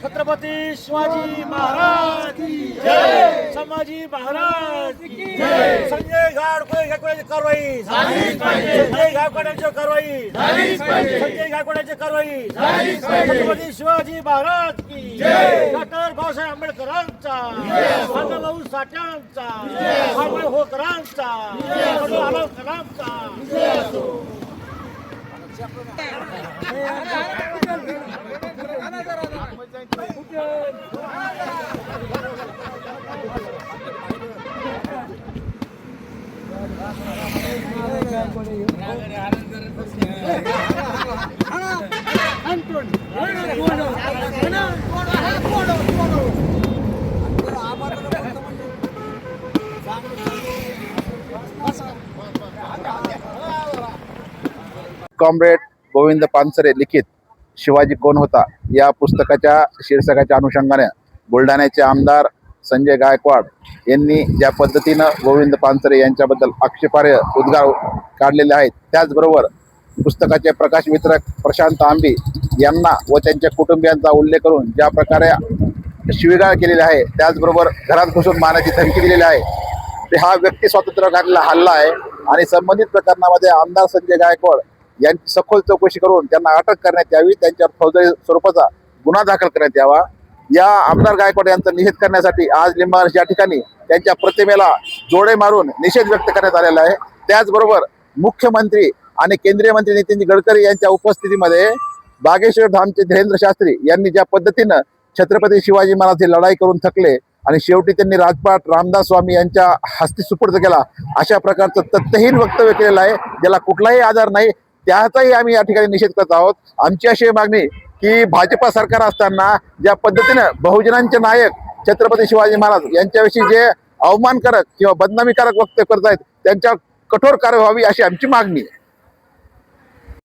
छत्रपती शिवाजी महाराज की जय, संभाजी महाराज की जय। संजय गायकवाडांची कारवाई झालीच पाहिजे, संजय गायकवाडांची कारवाई झालीच पाहिजे, संजय गायकवाडांची कारवाई झालीच पाहिजे। छत्रपती शिवाजी महाराज की जय, डॉक्टर बाबासाहेब आंबेडकरांचा, अण्णाभाऊ साठ्यांचा, हार्बळ होळकरांचा, आलम कलामचा। कॉम्रेड गोविंद पानसरे लिखित शिवाजी कोण होता या पुस्तकाच्या शीर्षकाच्या अनुषंगाने बुलढाण्याचे आमदार संजय गायकवाड यांनी ज्या पद्धतीनं गोविंद पानसरे यांच्याबद्दल आक्षेपार्ह उद्गार काढलेले आहेत, त्याचबरोबर पुस्तकाचे प्रकाश वितरक प्रशांत आंबी यांना व त्यांच्या कुटुंबियांचा उल्लेख करून ज्या प्रकारे शिवीगाळ केलेली आहे, त्याचबरोबर घरात घुसून मारण्याची धमकी दिलेली आहे, ते हा व्यक्ती स्वातंत्र्य घातलेला हल्ला आहे आणि संबंधित प्रकरणामध्ये आमदार संजय गायकवाड यांची सखोल चौकशी करून त्यांना अटक करण्यात यावी, त्यांच्यावर फौजदारी स्वरूपाचा गुन्हा दाखल करण्यात यावा। या आमदार गायकवाड यांचा निषेध करण्यासाठी आज लिंबाळा या ठिकाणी त्यांच्या प्रतिमेला जोडे मारून निषेध व्यक्त करण्यात आलेला आहे। त्याचबरोबर मुख्यमंत्री आणि केंद्रीय मंत्री नितीन गडकरी यांच्या उपस्थितीमध्ये बागेश्वर धामचे धीरेंद्र शास्त्री यांनी ज्या पद्धतीनं छत्रपती शिवाजी महाराज लढाई करून थकले आणि शेवटी त्यांनी राजपाट रामदास स्वामी यांच्या हस्ती सुपूर्द केला, अशा प्रकारचं तथ्यहीन वक्तव्य केलेलं आहे, ज्याला कुठलाही आधार नाही। त्याचाही आम्ही या ठिकाणी निषेध करत आहोत। आमची अशी मागणी की भाजपा सरकार असताना ज्या पद्धतीनं बहुजनांचे नायक छत्रपती शिवाजी महाराज यांच्याविषयी जे अवमानकारक किंवा बदनामीकारक वक्तव्य करत आहेत, त्यांच्या कठोर कारवाई व्हावी अशी आमची मागणी आहे।